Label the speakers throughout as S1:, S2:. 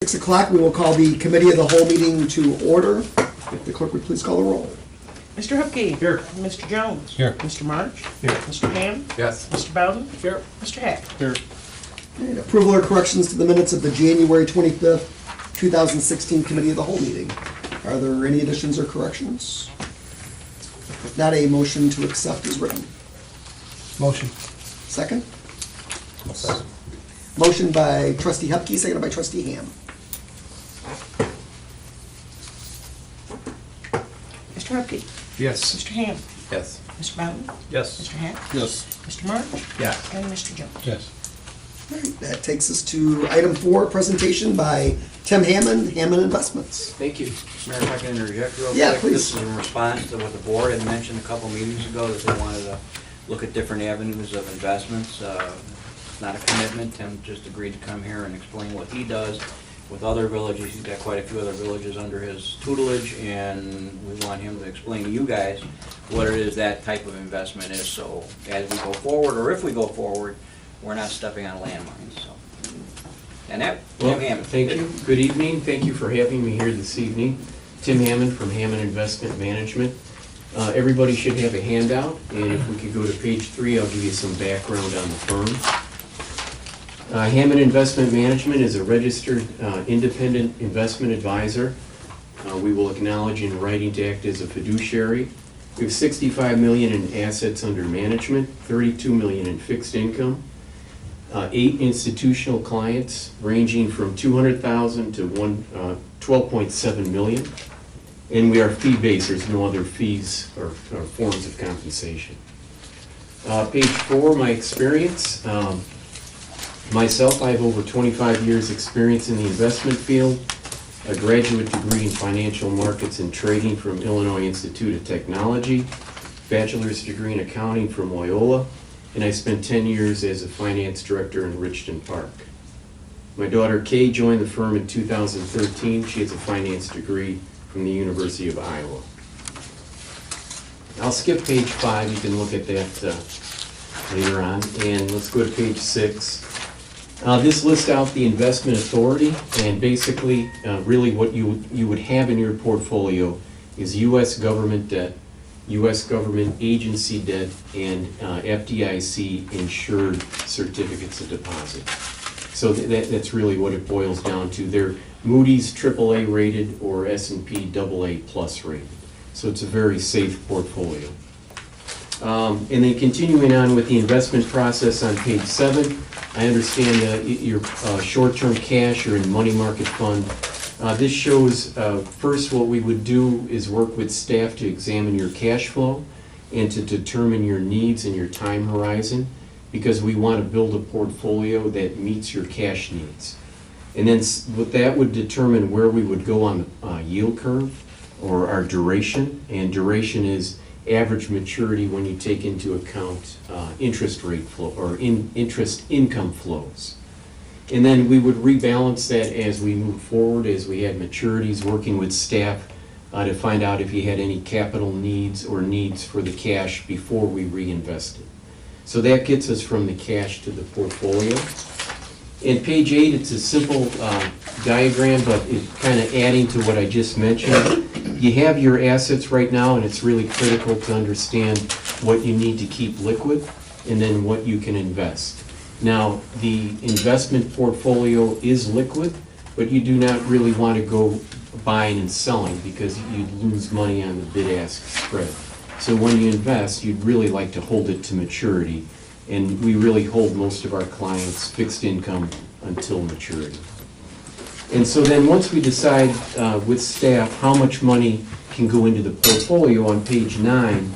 S1: 6 o'clock, we will call the Committee of the Whole meeting to order. If the clerk would please call the roll.
S2: Mr. Hupkey.
S3: Here.
S2: Mr. Jones.
S3: Here.
S2: Mr. March.
S3: Here.
S2: Mr. Ham.
S3: Yes.
S2: Mr. Bowden.
S3: Here.
S2: Mr. Hack.
S3: Here.
S1: And approval or corrections to the minutes of the January 25th, 2016 Committee of the Whole meeting. Are there any additions or corrections? If not, a motion to accept is written.
S3: Motion.
S1: Second? Motion by trustee Hupkey, seconded by trustee Ham.
S2: Mr. Hupkey.
S3: Yes.
S2: Mr. Ham.
S3: Yes.
S2: Mr. Bowden.
S3: Yes.
S2: Mr. Hack.
S3: Yes.
S2: Mr. March.
S3: Yes.
S2: And Mr. Jones.
S3: Yes.
S1: All right, that takes us to item 4, presentation by Tim Hammond, Hammond Investments.
S4: Thank you. Mayor, if I can interject real quick.
S1: Yeah, please.
S4: This is in response to what the board had mentioned a couple meetings ago, that they wanted to look at different avenues of investments. It's not a commitment. Tim just agreed to come here and explain what he does with other villages. He's got quite a few other villages under his tutelage, and we want him to explain to you guys what it is that type of investment is. So as we go forward, or if we go forward, we're not stepping on landmines, so. And that,
S5: Well,
S4: Tim Hammond.
S5: thank you. Good evening. Thank you for having me here this evening. Tim Hammond from Hammond Investment Management. Everybody should have a handout, and if we could go to page 3, I'll give you some background on the firm. Hammond Investment Management is a registered independent investment advisor. We will acknowledge in writing to act as a fiduciary. We have $65 million in assets under management, $32 million in fixed income. 8 institutional clients ranging from $200,000 to $12.7 million. And we are fee-based, there's no other fees or forms of compensation. Page 4, my experience. Myself, I have over 25 years experience in the investment field, a graduate degree in financial markets and trading from Illinois Institute of Technology, bachelor's degree in accounting from Loyola, and I spent 10 years as a finance director in Richton Park. My daughter Kay joined the firm in 2013. She has a finance degree from the University of Iowa. I'll skip page 5. You can look at that later on. And let's go to page 6. This lists out the investment authority, and basically really what you would have in your portfolio is U.S. government debt, U.S. government agency debt, and FDIC insured certificates of deposit. So that's really what it boils down to. They're Moody's AAA rated or S&P AA plus rated. So it's a very safe portfolio. And then continuing on with the investment process on page 7, I understand your short-term cash or in money market fund. This shows first what we would do is work with staff to examine your cash flow and to determine your needs and your time horizon, because we want to build a portfolio that meets your cash needs. And then what that would determine where we would go on the yield curve or our duration, and duration is average maturity when you take into account interest rate flow or interest income flows. And then we would rebalance that as we move forward, as we had maturities, working with staff to find out if you had any capital needs or needs for the cash before we reinvest it. So that gets us from the cash to the portfolio. In page 8, it's a simple diagram, but it's kind of adding to what I just mentioned. You have your assets right now, and it's really critical to understand what you need to keep liquid and then what you can invest. Now, the investment portfolio is liquid, but you do not really want to go buying and selling because you'd lose money on the bid-ask spread. So when you invest, you'd really like to hold it to maturity, and we really hold most of our clients' fixed income until maturity. And so then once we decide with staff how much money can go into the portfolio on page 9,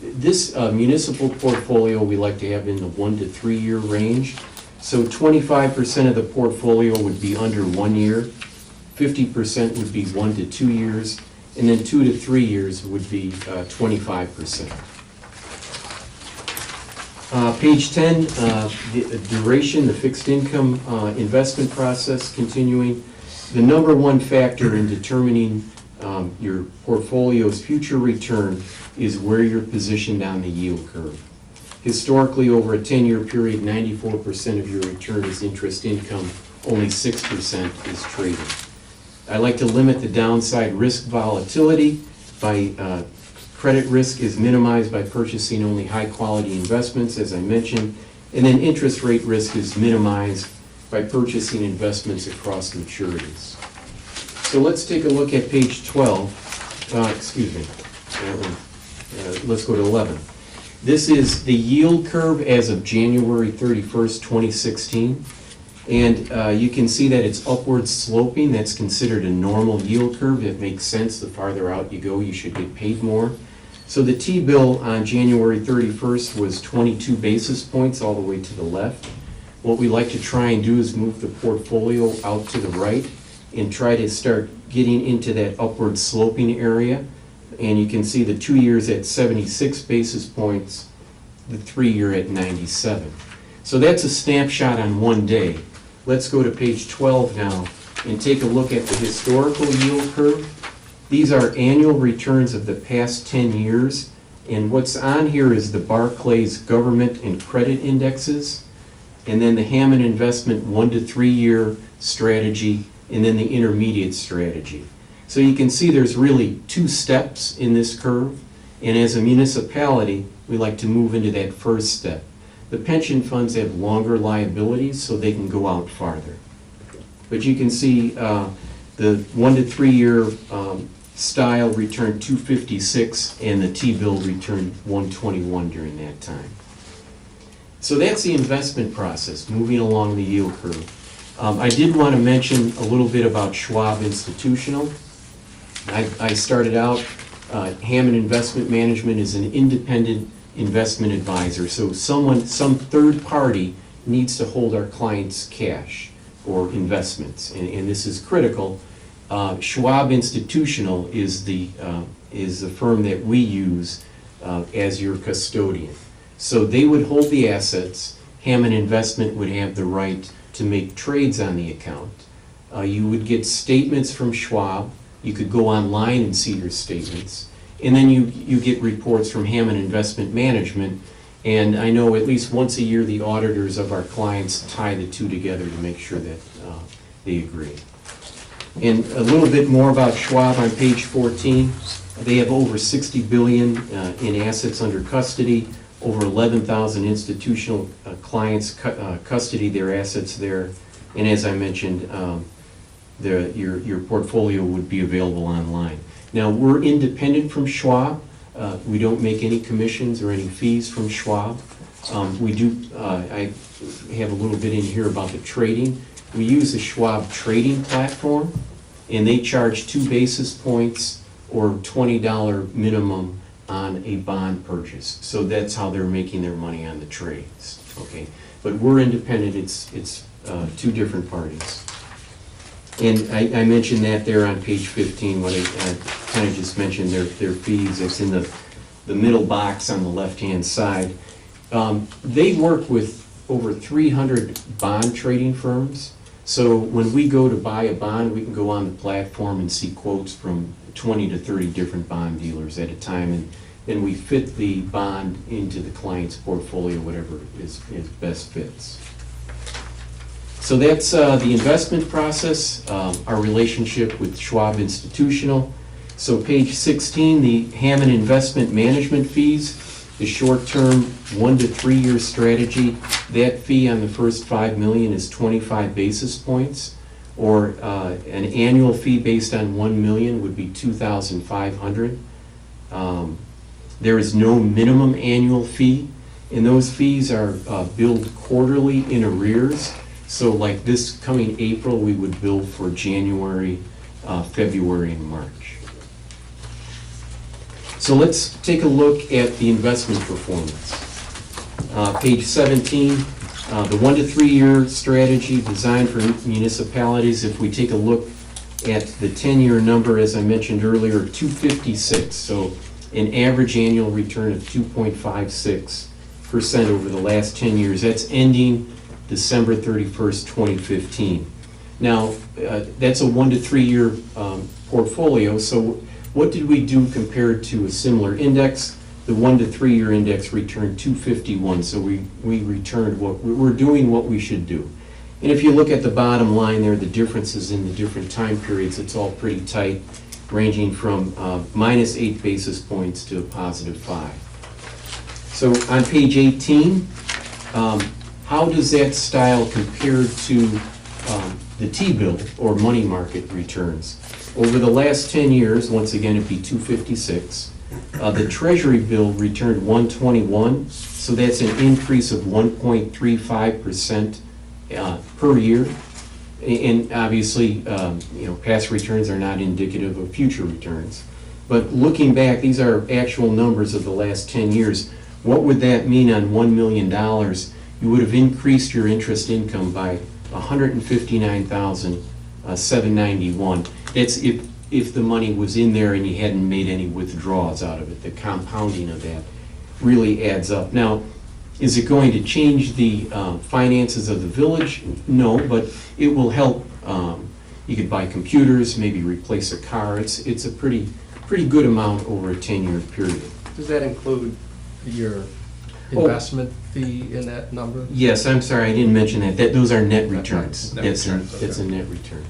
S5: this municipal portfolio we like to have in the 1 to 3 year range. So 25% of the portfolio would be under 1 year, 50% would be 1 to 2 years, and then 2 to 3 years would be 25%. Page 10, the duration, the fixed income investment process continuing. The number one factor in determining your portfolio's future return is where you're positioned on the yield curve. Historically, over a 10-year period, 94% of your return is interest income only 6% is traded. I like to limit the downside risk volatility by credit risk is minimized by purchasing only high-quality investments, as I mentioned, and then interest rate risk is minimized by purchasing investments across maturities. So let's take a look at page 12. Let's go to 11. This is the yield curve as of January 31st, 2016. And you can see that it's upward sloping. That's considered a normal yield curve. It makes sense. The farther out you go, you should get paid more. So the T-bill on January 31st was 22 basis points all the way to the left. What we like to try and do is move the portfolio out to the right and try to start getting into that upward sloping area. And you can see the 2 years at 76 basis points, the 3-year at 97. So that's a snapshot on one day. Let's go to page 12 now and take a look at the historical yield curve. These are annual returns of the past 10 years. And what's on here is the Barclays Government and Credit Indexes, and then the Hammond Investment 1 to 3 year strategy, and then the intermediate strategy. So you can see there's really 2 steps in this curve, and as a municipality, we like to move into that first step. The pension funds have longer liabilities, so they can go out farther. But you can see the 1 to 3 year style returned 256, and the T-bill returned 121 during that time. So that's the investment process, moving along the yield curve. I did want to mention a little bit about Schwab Institutional. I started out, Hammond Investment Management is an independent investment advisor. So some third party needs to hold our clients' cash or investments, and this is critical. Schwab Institutional is the firm that we use as your custodian. So they would hold the assets. Hammond Investment would have the right to make trades on the account. You would get statements from Schwab. You could go online and see your statements. And then you get reports from Hammond Investment Management. And I know at least once a year the auditors of our clients tie the two together to make sure that they agree. And a little bit more about Schwab on page 14. They have over 60 billion in assets under custody. Over 11,000 institutional clients custody their assets there. And as I mentioned, your portfolio would be available online. Now, we're independent from Schwab. We don't make any commissions or any fees from Schwab. I have a little bit in here about the trading. We use the Schwab trading platform, and they charge 2 basis points or $20 minimum on a bond purchase. So that's how they're making their money on the trades, okay? But we're independent. It's 2 different parties. And I mentioned that there on page 15, what I kind of just mentioned, their fees. It's in the middle box on the left-hand side. They work with over 300 bond trading firms. So when we go to buy a bond, we can go on the platform and see quotes from 20 to 30 different bond dealers at a time, and then we fit the bond into the client's portfolio, whatever is best fits. So that's the investment process, our relationship with Schwab Institutional. So page 16, the Hammond Investment Management fees, the short-term 1 to 3 year strategy, that fee on the first $5 million is 25 basis points, or an annual fee based on $1 million would be $2,500. There is no minimum annual fee, and those fees are billed quarterly in arrears. So like this coming April, we would bill for January, February, and March. So let's take a look at the investment performance. Page 17, the 1 to 3 year strategy designed for municipalities. If we take a look at the 10-year number, as I mentioned earlier, 256. So an average annual return of 2.56% over the last 10 years. That's ending December 31st, 2015. Now, that's a 1 to 3 year portfolio. So what did we do compared to a similar index? The 1 to 3 year index returned 251. So we returned we're doing what we should do. And if you look at the bottom line there, the differences in the different time periods, it's all pretty tight, ranging from -8 basis points to a +5. So on page 18, how does that style compare to the T-bill or money market returns? Over the last 10 years, once again, it'd be 256. The Treasury bill returned 121, so that's an increase of 1.35% per year. And obviously, past returns are not indicative of future returns. But looking back, these are actual numbers of the last 10 years. What would that mean on $1 million? You would have increased your interest income by $159,791. That's if the money was in there and you hadn't made any withdrawals out of it. The compounding of that really adds up. Now, is it going to change the finances of the village? No, but it will help. You could buy computers, maybe replace a car. It's a pretty good amount over a 10-year period.
S3: Does that include your investment fee in that number?
S5: Yes, I'm sorry, I didn't mention that. Those are net returns.
S3: Net
S5: That's
S3: returns,
S5: that's a
S3: okay.
S5: net return.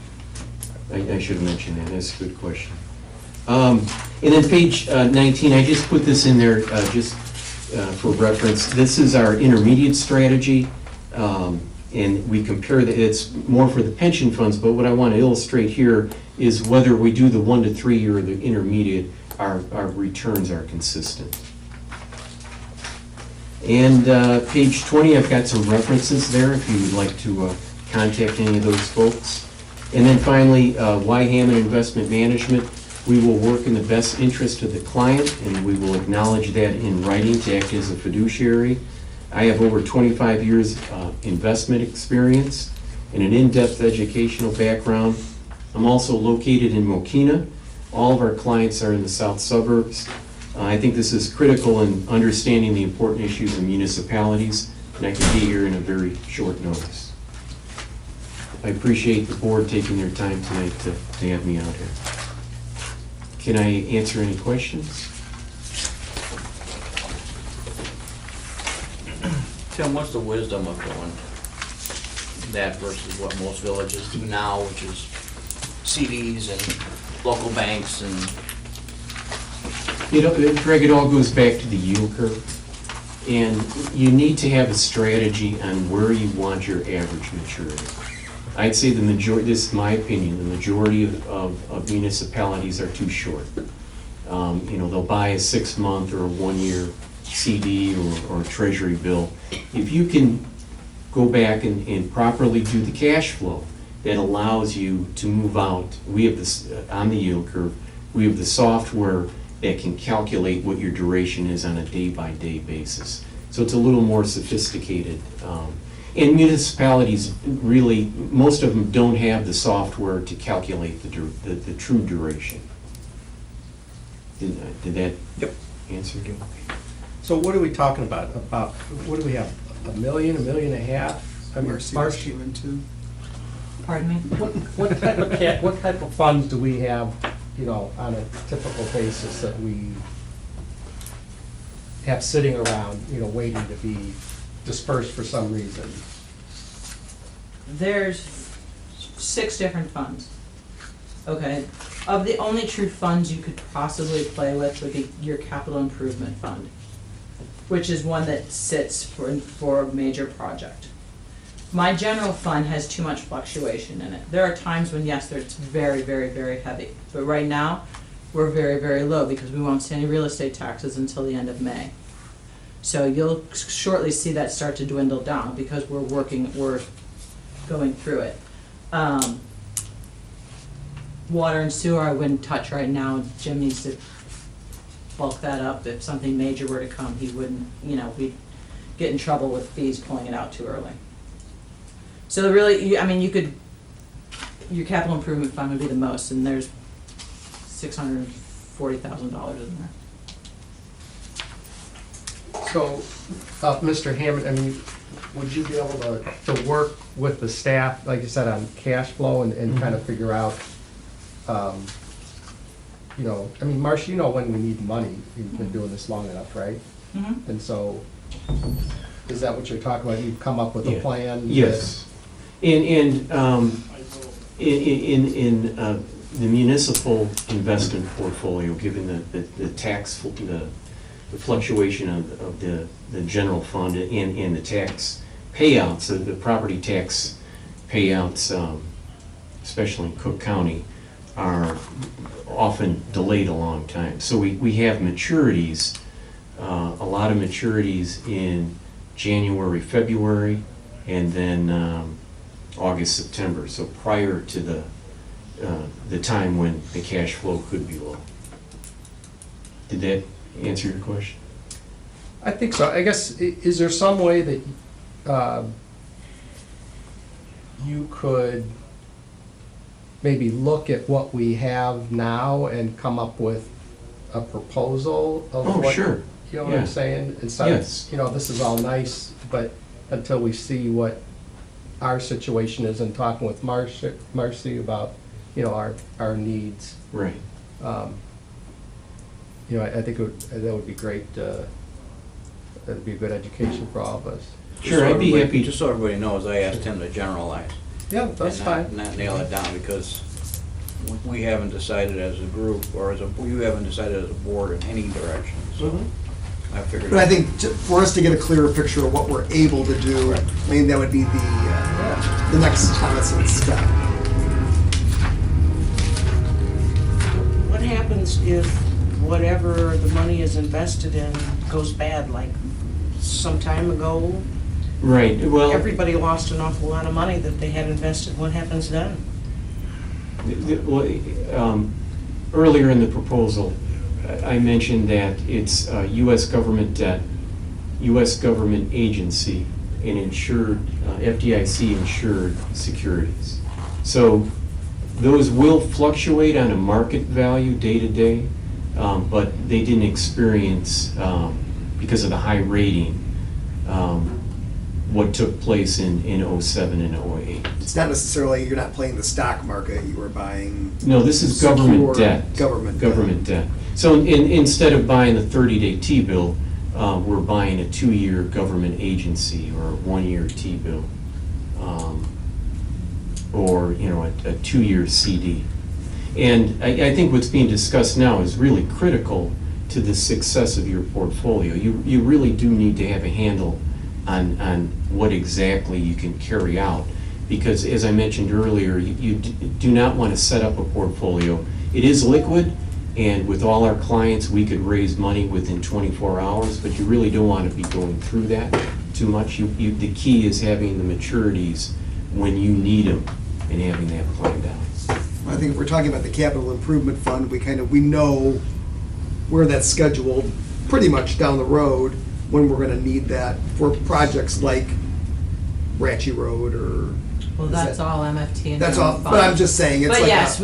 S5: I should have mentioned that. That's a good question. And then page 19, I just put this in there just for reference. This is our intermediate strategy, and we compare that. It's more for the pension funds, but what I want to illustrate here is whether we do the 1 to 3 year or the intermediate, our returns are consistent. And page 20, I've got some references there if you would like to contact any of those folks. And then finally, Y. Hammond Investment Management. We will work in the best interest of the client, and we will acknowledge that in writing to act as a fiduciary. I have over 25 years investment experience and an in-depth educational background. I'm also located in Mokina. All of our clients are in the south suburbs. I think this is critical in understanding the important issues of municipalities, and I can be here in a very short notice. I appreciate the board taking their time tonight to have me out here. Can I answer any questions?
S4: Tim, what's the wisdom of doing that versus what most villages do now, which is CDs and local banks and...
S5: Greg, it all goes back to the yield curve. And you need to have a strategy on where you want your average maturity. I'd say the majority, this is my opinion, the majority of municipalities are too short. They'll buy a 6-month or a 1-year CD or treasury bill. If you can go back and properly do the cash flow that allows you to move out, we have this, on the yield curve, we have the software that can calculate what your duration is on a day-by-day basis. So it's a little more sophisticated. And municipalities really, most of them don't have the software to calculate the true duration. Did that answer you?
S3: So what are we talking about? What do we have, $1 million, $1.5 million? I mean,
S1: Marcy, you into?
S2: Pardon me?
S3: what type of funds do we have, on a typical basis that we have sitting around, waiting to be dispersed for some reason?
S2: There's 6 different funds. Okay, of the only true funds you could possibly play with would be your capital improvement fund, which is one that sits for a major project. My general fund has too much fluctuation in it. There are times when, yes, it's very, very, very heavy, but right now, we're very, very low because we won't see any real estate taxes until the end of May. So you'll shortly see that start to dwindle down because we're going through it. Water and sewer I wouldn't touch right now. Jim needs to bulk that up. If something major were to come, he wouldn't, we'd get in trouble with fees pulling it out too early. So really, your capital improvement fund would be the most, and there's $640,000 in there.
S3: So, Mr. Hammond, would you be able to work with the staff, like you said, on cash flow and kind of figure out, Marcia, when we need money, you've been doing this long enough, right?
S2: Mm-hmm.
S3: And so, is that what you're talking about? You've come up with a plan?
S5: Yes. In the municipal investment portfolio, given the tax, the fluctuation of the general fund and the tax payouts, the property tax payouts, especially in Cook County, are often delayed a long time. So we have maturities, a lot of maturities in January, February, and then August, September, so prior to the time when the cash flow could be low. Did that answer your question?
S3: I think so. I guess, is there some way that you could maybe look at what we have now and come up with a proposal of
S5: Oh,
S3: what?
S5: sure.
S3: You know what I'm
S5: Yeah.
S3: saying? Instead
S5: Yes.
S3: of, this is all nice, but until we see what our situation is and talking with Marcy about, our needs.
S5: Right.
S3: I think that would be great. That'd be a good education for all of us.
S5: Sure, I'd be happy.
S4: Just so everybody knows, I asked him to generalize.
S3: Yeah, that's
S4: and
S3: fine.
S4: not nail it down, because we haven't decided as a group, or you haven't decided as a board in any direction, so I figured.
S1: But I think for us to get a clearer picture of what we're able to do,
S4: Right.
S1: I mean, that would be the next constant step.
S6: What happens if whatever the money is invested in goes bad, like some time ago?
S5: Right, well.
S6: Everybody lost an awful lot of money that they had invested. What happens then?
S5: Earlier in the proposal, I mentioned that it's U.S. government debt, U.S. government agency, and insured, FDIC-insured securities. So those will fluctuate on a market value day to day, but they didn't experience, because of the high rating, what took place in '07 and '08.
S1: It's not necessarily, you're not playing the stock market, you were buying.
S5: No, this is government
S1: secure
S5: debt.
S1: Government debt.
S5: So instead of buying a 30-day T-bill, we're buying a 2-year government agency or a 1-year T-bill, or a 2-year CD. And I think what's being discussed now is really critical to the success of your portfolio. You really do need to have a handle on what exactly you can carry out. Because as I mentioned earlier, you do not want to set up a portfolio. It is liquid, and with all our clients, we could raise money within 24 hours, but you really don't want to be going through that too much. The key is having the maturities when you need them and having that planned out.
S1: I think if we're talking about the capital improvement fund, we know where that's scheduled pretty much down the road when we're gonna need that for projects like Ratchy Road or.
S2: Well, that's all MFT and.
S1: That's all,
S2: general
S1: but I'm
S2: fund.
S1: just saying, it's like.
S2: But yes,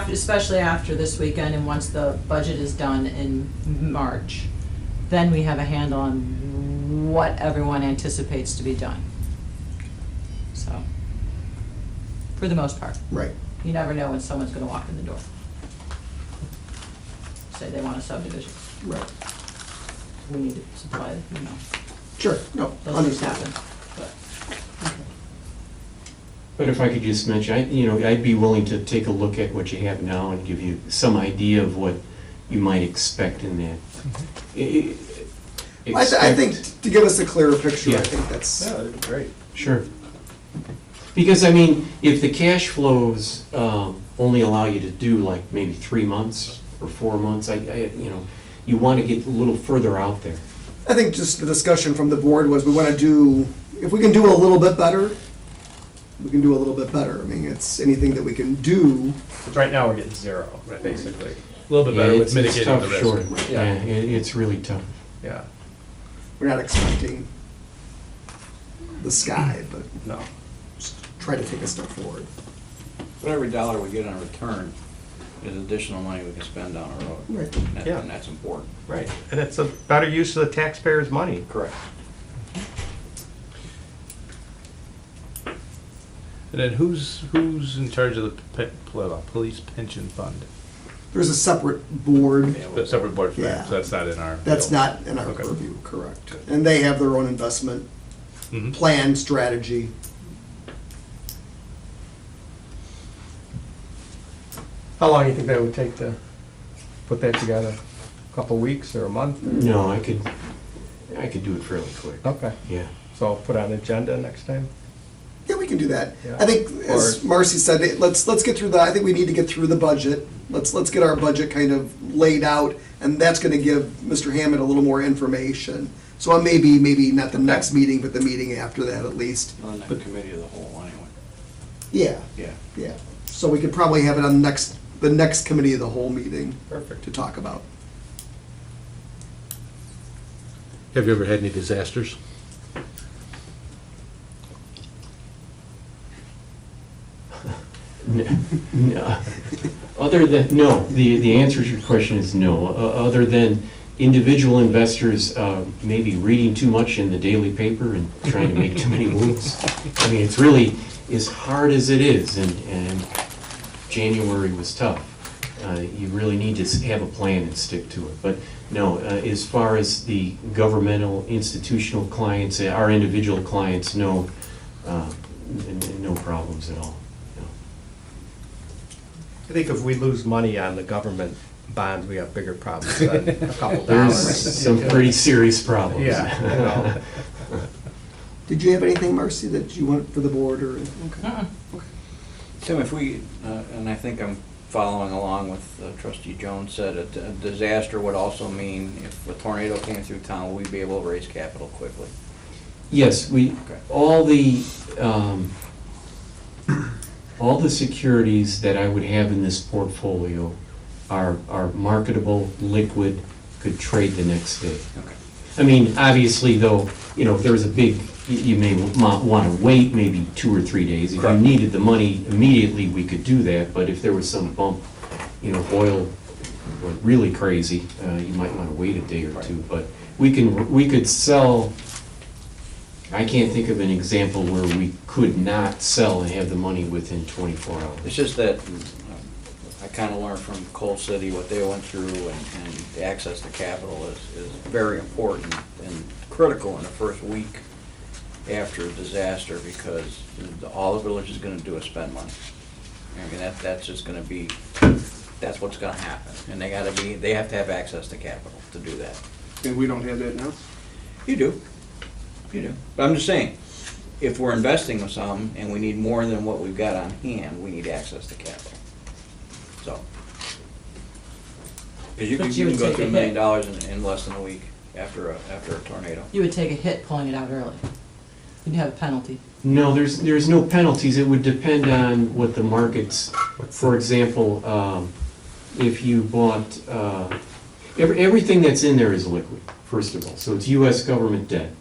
S2: especially after this weekend and once the budget is done in March, then we have a handle on what everyone anticipates to be done. So, for the most part.
S1: Right.
S2: You never know when someone's gonna walk in the door. Say they want a subdivision.
S1: Right.
S2: We need to supply,
S1: Sure, no,
S2: those things
S1: understand.
S2: happen, but.
S5: But if I could just mention, I'd be willing to take a look at what you have now and give you some idea of what you might expect in that.
S1: I think to give us a clearer picture, I
S5: Yeah.
S1: think that's.
S3: Yeah, that'd be great.
S5: Sure. Because, if the cash flows only allow you to do like maybe 3 months or 4 months, you want to get a little further out there.
S1: I think just the discussion from the board was we want to do, if we can do a little bit better, we can do a little bit better. I mean, it's anything that we can do.
S3: Because right now we're getting zero, basically.
S7: A little bit better
S5: Yeah,
S7: with
S5: it's
S7: mitigating
S5: tough
S7: the risk.
S5: short.
S3: Yeah.
S5: Yeah, it's really tough.
S3: Yeah,
S1: We're not expecting the sky, but
S3: no.
S1: just try to take a step forward.
S4: But every dollar we get in return is additional money we can spend down the road.
S1: Right.
S3: Yeah.
S4: And that's important.
S3: Right, and it's a better use of the taxpayers' money.
S4: Correct.
S7: And then who's in charge of the police pension fund?
S1: There's a separate board.
S7: The separate board for
S1: Yeah.
S7: that, so that's not in our.
S1: That's
S7: field.
S1: not in our
S7: Okay.
S1: purview, correct. And they have their own investment
S7: Mhm.
S1: plan, strategy.
S3: How long do you think that would take to put that together? A couple weeks or a month?
S5: No, I could do it fairly quick.
S3: Okay,
S5: Yeah.
S3: so I'll put on an agenda next time?
S1: Yeah, we can do that.
S3: Yeah.
S1: I think, as
S3: Or-
S1: Marcy said, let's get through I think we need to get through the budget. Let's get our budget kind of laid out, and that's gonna give Mr. Hammond a little more information. So maybe not the next meeting, but the meeting after that at least.
S4: On the committee of the whole, anyway.
S1: Yeah,
S4: Yeah.
S1: yeah. So we could probably have it on the next committee of the whole meeting
S3: Perfect.
S1: to talk about.
S7: Have you ever had any disasters?
S5: No. Other than, no, the answer to your question is no. Other than individual investors maybe reading too much in the daily paper and trying to make too many moves. I mean, it's really, as hard as it is, and January was tough, you really need to have a plan and stick to it. But no, as far as the governmental, institutional clients, our individual clients, no, no problems at all. No.
S3: I think if we lose money on the government bonds, we have bigger problems than a couple
S5: There's
S3: dollars.
S5: some pretty serious problems.
S3: Yeah, you know.
S1: Did you have anything, Marcy, that you want for the board or? Okay.
S4: Tim, if we, and I think I'm following along with trustee Jones said, a disaster would also mean if a tornado came through town, we'd be able to raise capital quickly.
S5: Yes,
S4: Okay.
S5: all the securities that I would have in this portfolio are marketable, liquid, could trade the next day.
S4: Okay.
S5: I mean, obviously though, you know, if there was a big, you may want to wait maybe 2 or 3 days. If you
S4: Correct.
S5: needed the money immediately, we could do that, but if there was some bump, you know, oil went really crazy, you might want to wait a day or
S4: Right.
S5: two. But we could sell, I can't think of an example where we could not sell and have the money within 24 hours.
S4: It's just that I kind of learned from Coal City what they went through, and the access to capital is very important and critical in the first week after a disaster, because all the village is going to do is spend money. I mean, that's just going to be, that's what's going to happen. And they have to have access to capital to do that.
S1: And we don't have that now?
S4: You do. You do. But I'm just saying, if we're investing with some and we need more than what we've got on hand, we need access to capital. So. Because
S2: But
S4: you
S2: you
S4: can
S2: would
S4: go
S2: take
S4: through
S2: a
S4: $1 million
S2: hit.
S4: in less than a week after a tornado.
S2: You would take a hit pulling it out early. You'd have a penalty.
S5: No, there's no penalties. It would depend on what the markets, for example, if you bought, everything that's in there is liquid, first of all. So it's US government debt,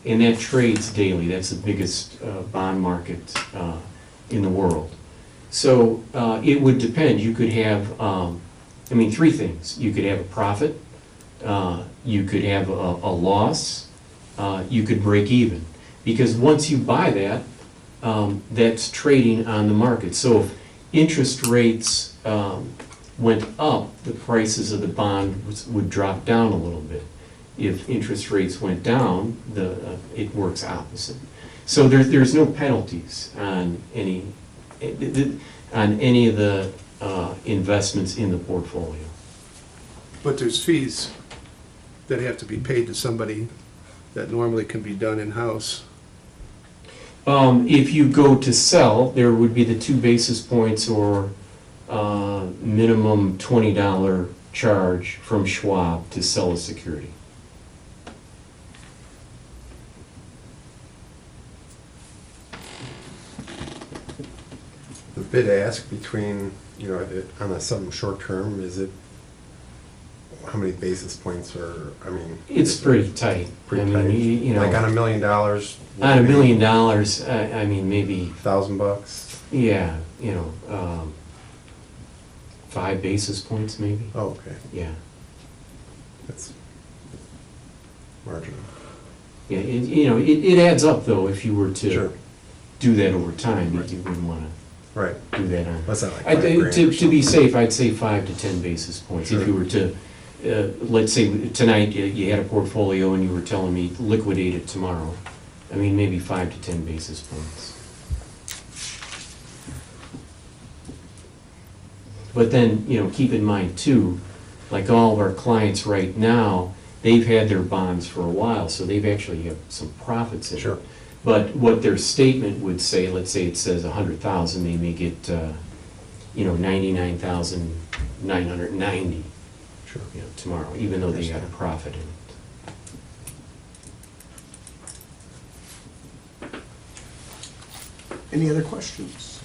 S5: and that trades daily. That's the biggest bond market in the world. So it would depend. You could have, 3 things. You could have a profit, you could have a loss, you could break even. Because once you buy that, that's trading on the market. So if interest rates went up, the prices of the bond would drop down a little bit. If interest rates went down, it works opposite. So there's no penalties on any of the investments in the portfolio.
S8: But there's fees that have to be paid to somebody that normally can be done in-house.
S5: If you go to sell, there would be the 2 basis points or minimum $20 charge from Schwab to sell a security.
S9: The bid ask between, on something short term, is it, how many basis points are,
S5: It's pretty tight.
S9: pretty
S5: I
S9: tight?
S5: mean, you know,
S9: Like on $1 million?
S5: on $1 million, I mean, maybe,
S9: $1,000?
S5: yeah, 5 basis points maybe,
S9: Oh, okay,
S5: yeah.
S9: that's marginal.
S5: Yeah, it adds up though, if you were
S9: Sure,
S5: to do that over time,
S9: Right.
S5: you wouldn't wanna
S9: right.
S5: do that on.
S9: That's not like
S5: I-
S9: 5 grand or
S5: To be
S9: something.
S5: safe, I'd say 5 to 10 basis points. If
S9: Sure.
S5: you were to, let's say tonight you had a portfolio and you were telling me liquidate it tomorrow, I mean, maybe 5 to 10 basis points. But then, you know, keep in mind too, like all of our clients right now, they've had their bonds for a while, so they've actually have some profits in it.
S9: Sure.
S5: But what their statement would say, let's say it says 100,000, they may get, 99,990,
S9: Sure.
S5: tomorrow, even though they got a profit in it.
S1: Any other questions?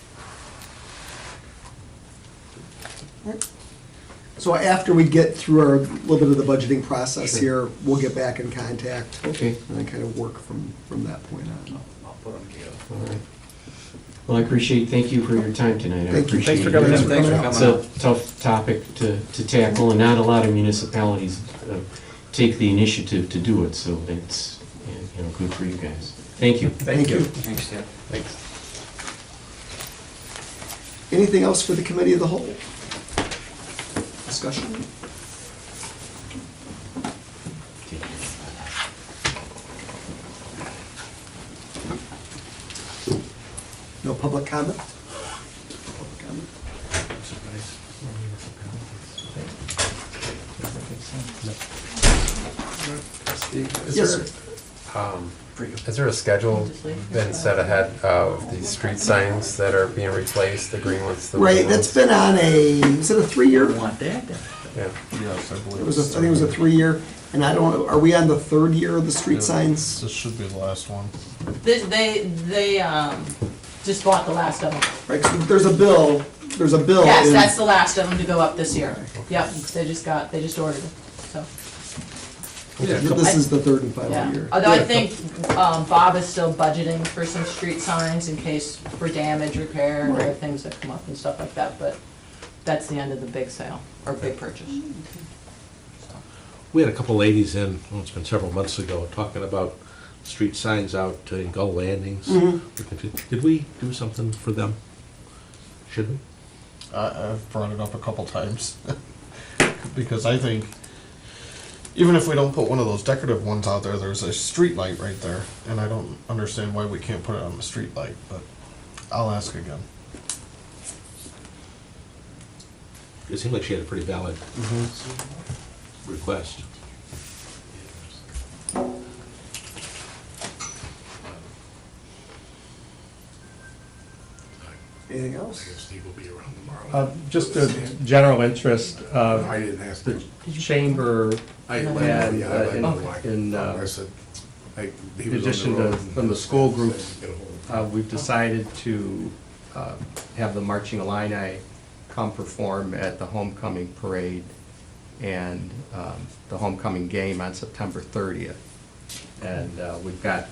S1: All right. So after we get through our little bit of the budgeting process
S5: Sure.
S1: here, we'll get back in contact.
S5: Okay.
S1: And then kind of work from that point on.
S4: I'll put them together.
S5: All right. Well, I thank you for your time tonight. I
S1: Thank you.
S5: appreciate
S7: Thanks for
S5: it.
S7: coming in.
S4: Thanks for
S5: It's
S4: coming
S5: a
S4: out.
S5: tough topic to tackle, and not a lot of municipalities take the initiative to do it, so it's, good for you guys. Thank you.
S1: Thank you.
S4: Thanks, Tim.
S9: Thanks.
S1: Anything else for the committee of the whole? Discussion? No public comment? Public comment? Yes, sir.
S9: Is there a schedule been set ahead of these street signs that are being replaced, the green ones? the
S1: Right,
S9: blue
S1: that's
S9: ones?
S1: been on is it a 3-year?
S4: Want that?
S9: Yeah.
S10: Yes, I believe.
S1: I think it was a 3-year, and I don't, are we on the 3rd year of the street signs?
S10: This should be the last one.
S2: They just bought the last of them.
S1: Right, 'cause there's a bill.
S2: Yes,
S1: in-
S2: that's the last of them to go up this year. Yep, they just ordered it, so,
S1: This is the 3rd and final
S2: yeah.
S1: year.
S2: Although I think Bob is still budgeting for some street signs in case for damage, repair, and other
S1: Right.
S2: things that come up and stuff like that, but that's the end of the big sale, or big purchase.
S7: We had a couple ladies in, well, it's been several months ago, talking about street signs out in Gull Landings. Did we do something for them? Should we?
S10: I've brought it up a couple times. Because I think, even if we don't put one of those decorative ones out there, there's a street light right there. And I don't understand why we can't put it on the street light, but I'll ask again.
S7: It seemed like she had a pretty valid request.
S1: Anything else?
S11: Steve will be around tomorrow.
S3: Just a general interest,
S11: I didn't ask
S3: the
S11: him.
S3: chamber
S11: I
S3: had,
S11: let him know why.
S3: in
S11: I said, he
S3: in
S11: was on
S3: addition
S11: the
S3: to,
S11: road.
S3: from the school groups,
S11: Get a hold of him.
S3: we've decided to have the Marching Illini come perform at the homecoming parade and the homecoming game on September 30th. And we've got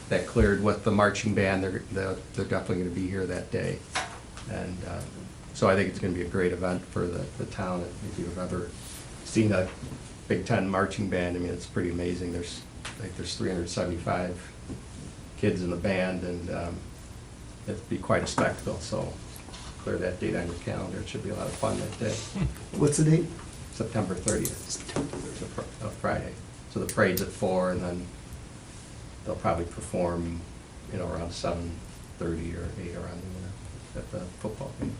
S3: that cleared with the marching band. They're definitely going to be here that day. And so I think it's going to be a great event for the town. If you've ever seen a Big Ten marching band, I mean, it's pretty amazing. There's 375 kids in the band, and it'd be quite a spectacle. So clear that date on your calendar. It should be a lot of fun that day.
S1: What's the date?
S3: September 30th. It's a Friday. So the parade's at 4, and then they'll probably perform, around 7:30 or 8 around there at the football game.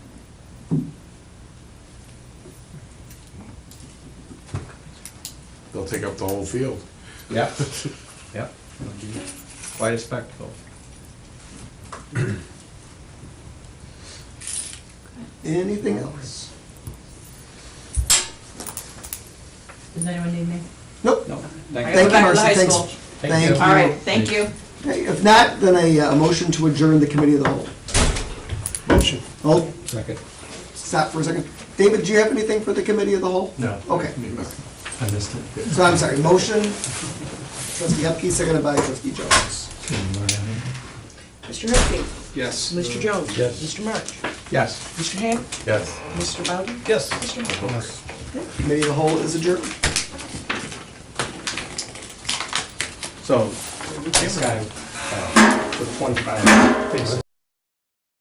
S11: They'll take up the whole field.
S3: Yep. Yep. It'll be quite a spectacle.
S1: Anything else?
S2: Does anyone need me?
S1: Nope.
S2: I
S1: Thank
S2: gotta
S1: you,
S2: go back to
S1: Marcy.
S2: high
S1: Thanks.
S2: school.
S1: Thank you.
S2: All right, thank you.
S1: Okay, if not, then a motion to adjourn the committee of the whole.
S11: Motion.
S1: Hold,
S7: Second.
S1: stop for a second. David, do you have anything for the committee of the whole?
S3: No.
S1: Okay.
S3: I missed it.
S1: So I'm sorry, motion, trustee Hupkey, seconded by trustee Jones.
S6: Mr. Hupkey.
S1: Yes.
S6: Mr. Jones.
S7: Yes.
S6: Mr. March.
S3: Yes.
S6: Mr. Ham.
S9: Yes.
S6: Mr. Bowden.
S7: Yes.
S6: Mr. Moore.
S1: Committee of the whole is adjourned.
S3: So, this guy, with 25 faces.